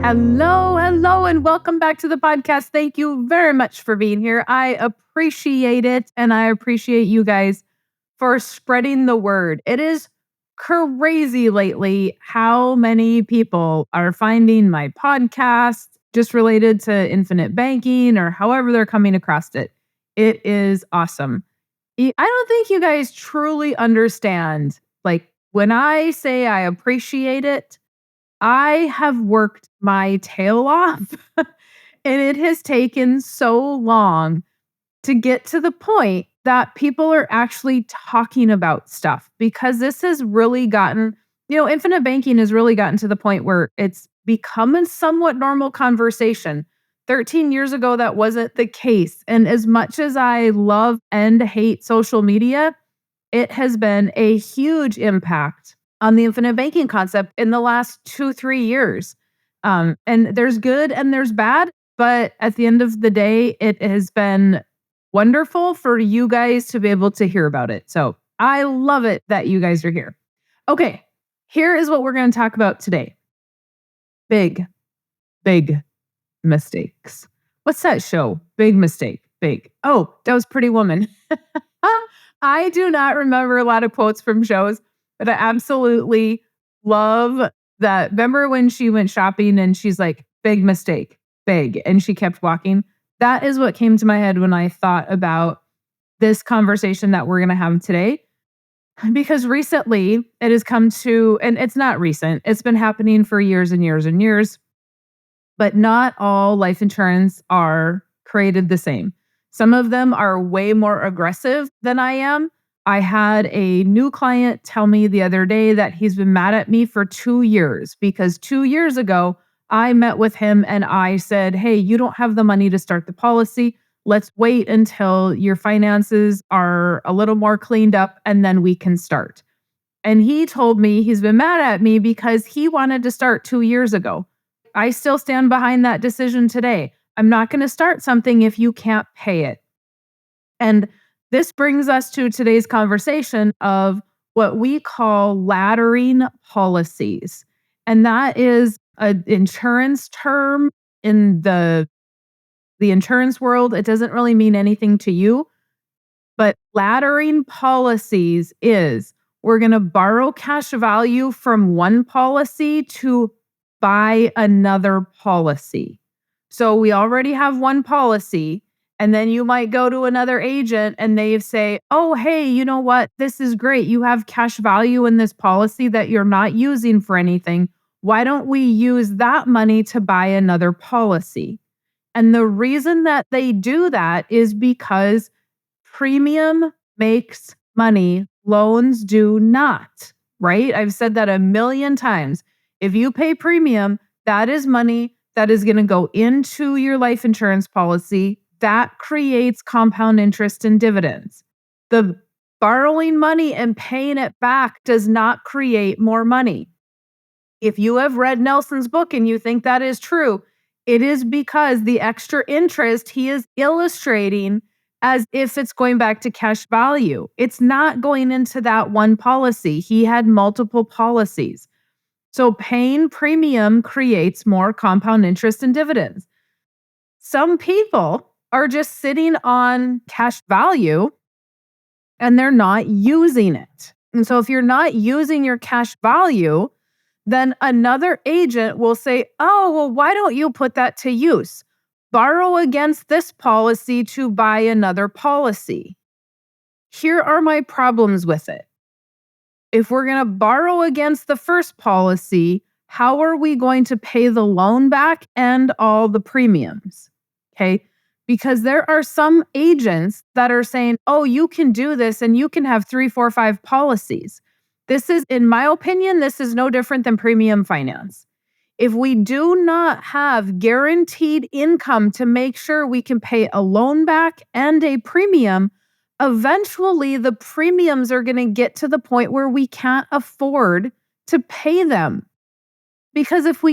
Hello, and welcome back to the podcast. Thank you very much for being here. I appreciate it, and I appreciate you guys for spreading the word. It is crazy lately how many people are finding my podcast just related to infinite banking or however they're coming across it. It is awesome. I don't think you guys truly understand. Like, when I say I appreciate it, I have worked my tail off, and it has taken so long to get to the point that people are actually talking about stuff because this has really gotten, infinite banking has really gotten to the point where it's become a somewhat normal conversation. 13 years ago, that wasn't the case. And as much as I love and hate social media, it has been a huge impact on the infinite banking concept in the last 2, 3 years. And there's good and there's bad, but at the end of the day, it has been wonderful for you guys to be able to hear about it. So I love it that you guys are here. Okay, here is what we're going to talk about today. Big, big mistakes. What's that show? Big Mistake. Big. Oh, that was Pretty Woman. I do not remember a lot of quotes from shows, but I absolutely love that. Remember when she went shopping and she's like, big mistake, big, and she kept walking? That is what came to my head when I thought about this conversation that we're going to have today. Because recently it has come to, and it's not recent, it's been happening for years and years and years, but not all life insurance are created the same. Some of them are way more aggressive than I am. I had a new client tell me the other day that he's been mad at me for 2 years because 2 years ago, I met with him and I said, hey, you don't have the money to start the policy. Let's wait until your finances are a little more cleaned up and then we can start. And he told me he's been mad at me because he wanted to start 2 years ago. I still stand behind that decision today. I'm not going to start something if you can't pay it. And this brings us to today's conversation of what we call laddering policies. And that is an insurance term in the insurance world. It doesn't really mean anything to you, but laddering policies is we're going to borrow cash value from one policy to buy another policy. So we already have one policy, and then you might go to another agent and they say, oh, hey, you know what? This is great. You have cash value in this policy that you're not using for anything. Why don't we use that money to buy another policy? And the reason that they do that is because premium makes money, loans do not, right? I've said that a million times. If you pay premium, that is money that is going to go into your life insurance policy. That creates compound interest and dividends. The borrowing money and paying it back does not create more money. If you have read Nelson's book and you think that is true, it is because the extra interest he is illustrating as if it's going back to cash value. It's not going into that one policy. He had multiple policies. So paying premium creates more compound interest and dividends. Some people are just sitting on cash value and they're not using it. And so if you're not using your cash value, then another agent will say, oh, well, why don't you put that to use? Borrow against this policy to buy another policy. Here are my problems with it. If we're going to borrow against the first policy, how are we going to pay the loan back and all the premiums? Okay. Because there are some agents that are saying, oh, you can do this and you can have 3, 4, 5 policies. This is, in my opinion, this is no different than premium finance. If we do not have guaranteed income to make sure we can pay a loan back and a premium, eventually the premiums are going to get to the point where we can't afford to pay them. Because if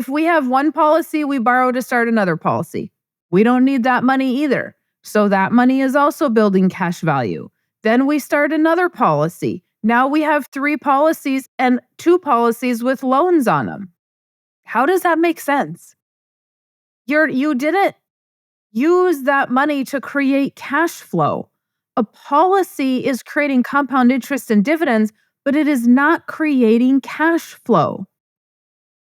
we have one policy, we borrow to start another policy. We don't need that money either. So that money is also building cash value. Then we start another policy. Now we have 3 policies and 2 policies with loans on them. How does that make sense? You didn't use that money to create cash flow. A policy is creating compound interest and dividends, but it is not creating cash flow.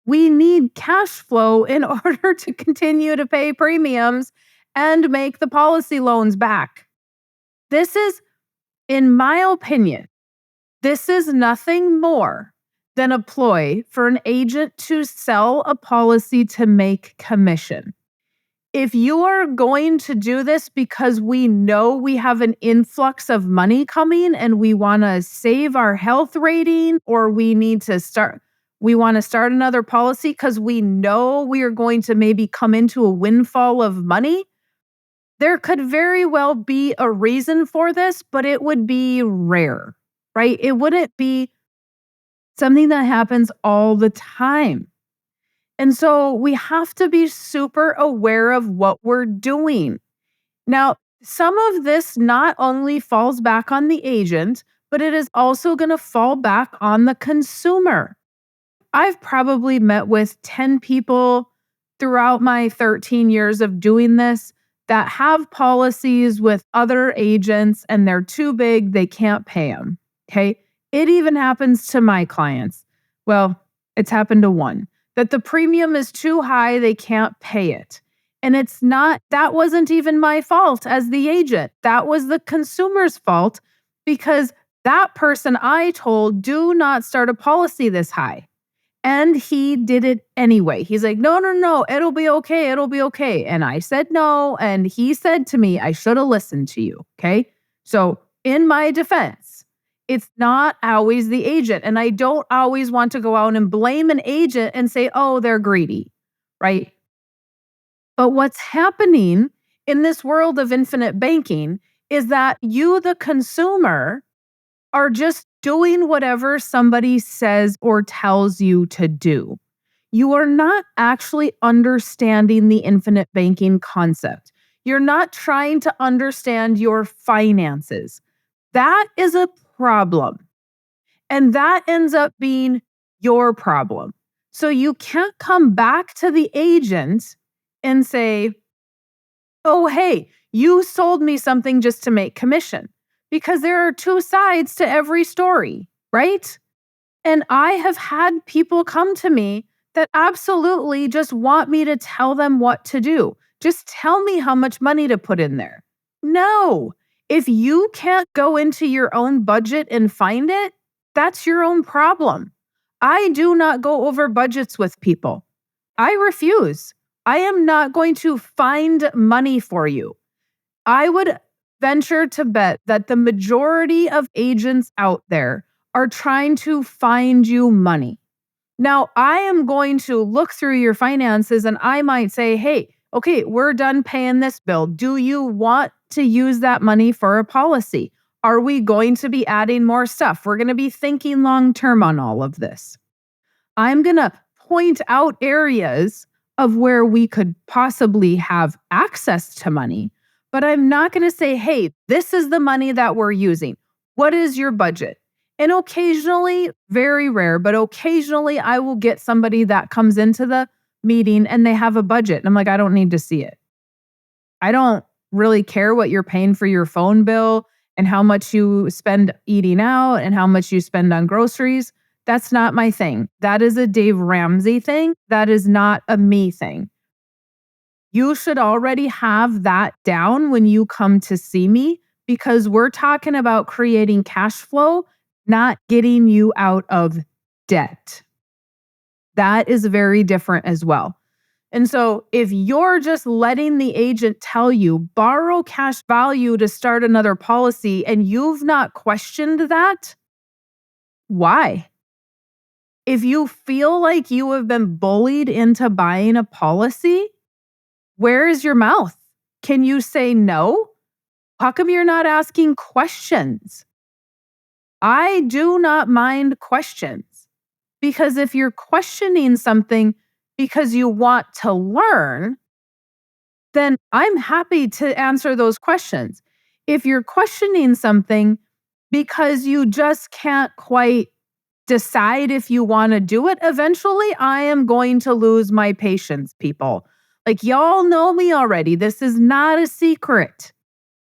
We need cash flow in order to continue to pay premiums and make the policy loans back. This is, in my opinion, this is nothing more than a ploy for an agent to sell a policy to make commission. If you are going to do this because we know we have an influx of money coming and we want to save our health rating, or we want to start another policy because we know we are going to maybe come into a windfall of money, there could very well be a reason for this, but it would be rare, right? It wouldn't be something that happens all the time. And so we have to be super aware of what we're doing. Now, some of this not only falls back on the agent, but it is also going to fall back on the consumer. I've probably met with 10 people throughout my 13 years of doing this that have policies with other agents and they're too big, they can't pay them. Okay. It even happens to my clients. Well, it's happened to one that the premium is too high, they can't pay it. And that wasn't even my fault as the agent. That was the consumer's fault because that person I told, do not start a policy this high. And he did it anyway. He's like, no, it'll be okay. It'll be okay. And I said no. And he said to me, I should have listened to you. Okay. So in my defense, it's not always the agent. And I don't always want to go out and blame an agent and say, oh, they're greedy. Right. But what's happening in this world of infinite banking is that you, the consumer, are just doing whatever somebody says or tells you to do. You are not actually understanding the infinite banking concept. You're not trying to understand your finances. That is a problem. And that ends up being your problem. So you can't come back to the agent and say, oh, hey, you sold me something just to make commission. Because there are two sides to every story, right? And I have had people come to me that absolutely just want me to tell them what to do. Just tell me how much money to put in there. No, if you can't go into your own budget and find it, that's your own problem. I do not go over budgets with people. I refuse. I am not going to find money for you. I would venture to bet that the majority of agents out there are trying to find you money. Now, I am going to look through your finances and I might say, hey, okay, we're done paying this bill. Do you want to use that money for a policy? Are we going to be adding more stuff? We're going to be thinking long term on all of this. I'm going to point out areas of where we could possibly have access to money. But I'm not going to say, hey, this is the money that we're using. What is your budget? And occasionally, very rare, but occasionally I will get somebody that comes into the meeting and they have a budget. And I'm like, I don't need to see it. I don't really care what you're paying for your phone bill and how much you spend eating out and how much you spend on groceries. That's not my thing. That is a Dave Ramsey thing. That is not a me thing. You should already have that down when you come to see me because we're talking about creating cash flow, not getting you out of debt. That is very different as well. And so if you're just letting the agent tell you, borrow cash value to start another policy, and you've not questioned that, why? If you feel like you have been bullied into buying a policy, where is your mouth? Can you say no? How come you're not asking questions? I do not mind questions because if you're questioning something because you want to learn, then I'm happy to answer those questions. If you're questioning something because you just can't quite decide if you want to do it, eventually I am going to lose my patience, people. Like, y'all know me already. This is not a secret.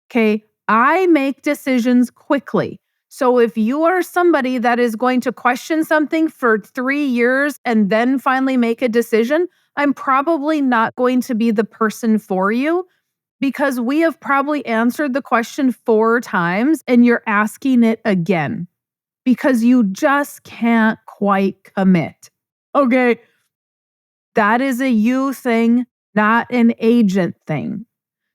Okay. I make decisions quickly. So if you are somebody that is going to question something for 3 years and then finally make a decision, I'm probably not going to be the person for you, because we have probably answered the question 4 times and you're asking it again because you just can't quite commit. Okay. That is a you thing, not an agent thing.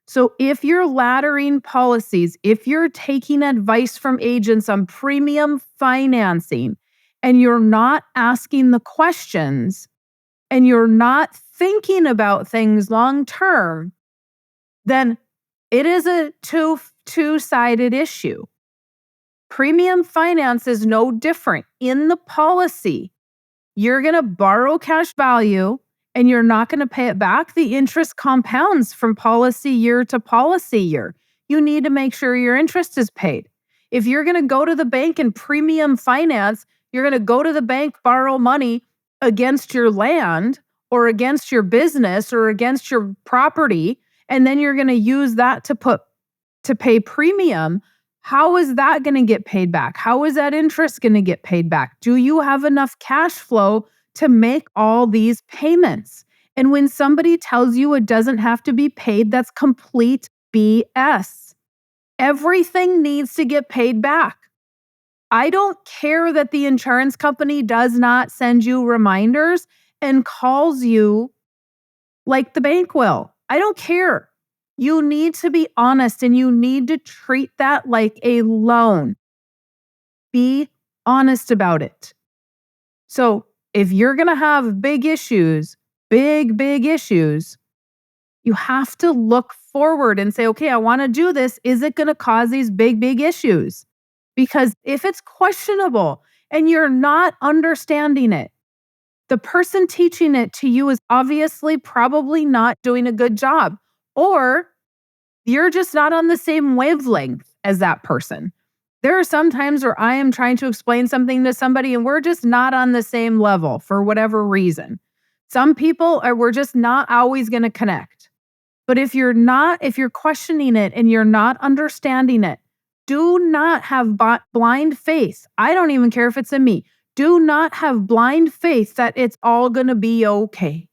So if you're laddering policies, if you're taking advice from agents on premium financing, and you're not asking the questions and you're not thinking about things long term, then it is a two-sided issue. Premium finance is no different. In the policy, you're going to borrow cash value and you're not going to pay it back. The interest compounds from policy year to policy year. You need to make sure your interest is paid. If you're going to go to the bank and premium finance, you're going to go to the bank, borrow money against your land or against your business or against your property, and then you're going to use that to pay premium. How is that going to get paid back? How is that interest going to get paid back? Do you have enough cash flow to make all these payments? And when somebody tells you it doesn't have to be paid, that's complete BS. Everything needs to get paid back. I don't care that the insurance company does not send you reminders and calls you like the bank will. I don't care. You need to be honest and you need to treat that like a loan. Be honest about it. So if you're going to have big issues, big issues, you have to look forward and say, okay, I want to do this. Is it going to cause these big issues? Because if it's questionable and you're not understanding it, the person teaching it to you is obviously probably not doing a good job, or you're just not on the same wavelength as that person. There are some times where I am trying to explain something to somebody and we're just not on the same level for whatever reason. Some people we're just not always going to connect. But if you're questioning it and you're not understanding it, do not have blind faith. I don't even care if it's in me. Do not have blind faith that it's all going to be okay.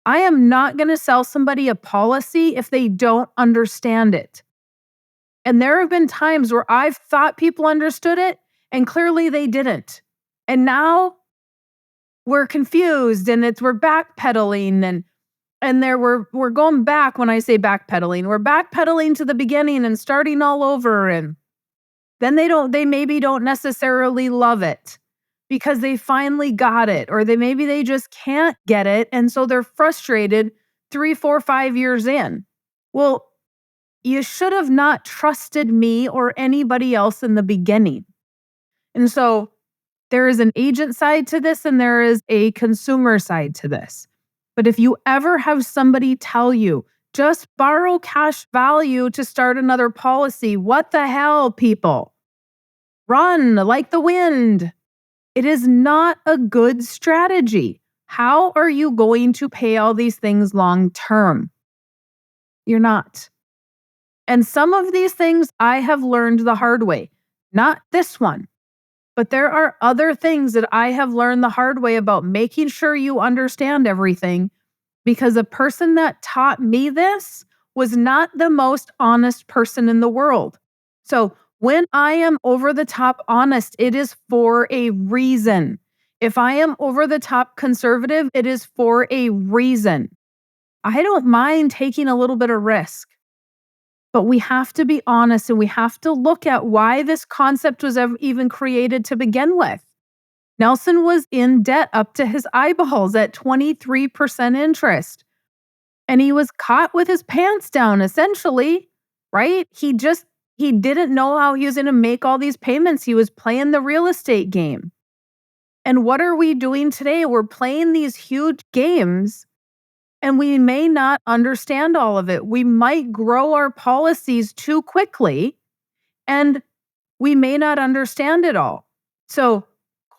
I am not going to sell somebody a policy if they don't understand it. And there have been times where I've thought people understood it and clearly they didn't. And now we're confused and we're backpedaling and we're going back. When I say backpedaling, we're backpedaling to the beginning and starting all over. And then they maybe don't necessarily love it because they finally got it, or they just can't get it. And so they're frustrated 3, 4, 5 years in. Well, you should have not trusted me or anybody else in the beginning. And so there is an agent side to this and there is a consumer side to this. But if you ever have somebody tell you, just borrow cash value to start another policy, what the hell, people? Run like the wind. It is not a good strategy. How are you going to pay all these things long term? You're not. And some of these things I have learned the hard way. Not this one. But there are other things that I have learned the hard way about making sure you understand everything, because a person that taught me this was not the most honest person in the world. So when I am over the top honest, it is for a reason. If I am over the top conservative, it is for a reason. I don't mind taking a little bit of risk. But we have to be honest and we have to look at why this concept was even created to begin with. Nelson was in debt up to his eyeballs at 23% interest. And he was caught with his pants down, essentially, right? He didn't know how he was going to make all these payments. He was playing the real estate game. And what are we doing today? We're playing these huge games. And we may not understand all of it. We might grow our policies too quickly, and we may not understand it all. So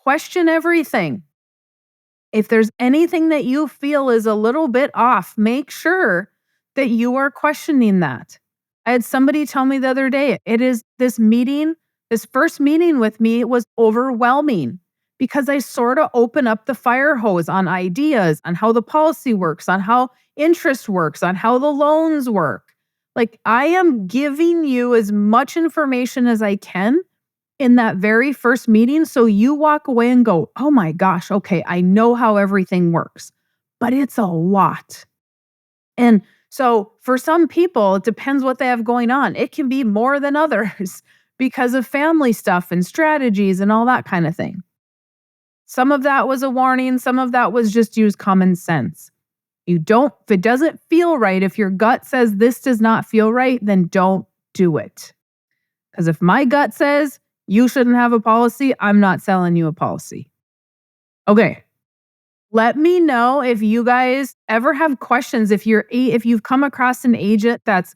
question everything. If there's anything that you feel is a little bit off, make sure that you are questioning that. I had somebody tell me the other day, it is this meeting, this first meeting with me was overwhelming because I sort of open up the fire hose on ideas, on how the policy works, on how interest works, on how the loans work. Like I am giving you as much information as I can in that very first meeting. So you walk away and go, oh my gosh, okay, I know how everything works, but it's a lot. And so for some people, it depends what they have going on. It can be more than others because of family stuff and strategies and all that kind of thing. Some of that was a warning. Some of that was just use common sense. If it doesn't feel right, if your gut says this does not feel right, then don't do it. Because if my gut says you shouldn't have a policy, I'm not selling you a policy. Okay. Let me know if you guys ever have questions. If you've come across an agent it's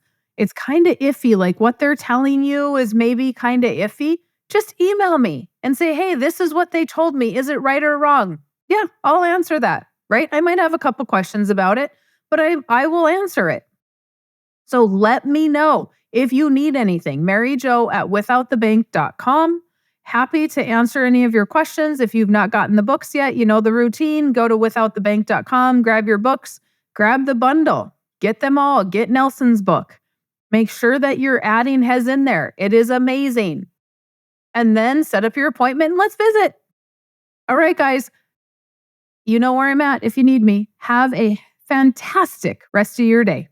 kind of iffy, like what they're telling you is maybe kind of iffy, just email me and say, hey, this is what they told me. Is it right or wrong? Yeah, I'll answer that, right? I might have a couple questions about it, but I will answer it. So let me know if you need anything. MaryJo@withoutthebank.com. Happy to answer any of your questions. If you've not gotten the books yet, you know the routine. Go to withoutthebank.com, grab your books, grab the bundle, get them all, get Nelson's book. Make sure that you're adding Hez in there. It is amazing. And then set up your appointment and let's visit. All right, guys. You know where I'm at if you need me. Have a fantastic rest of your day.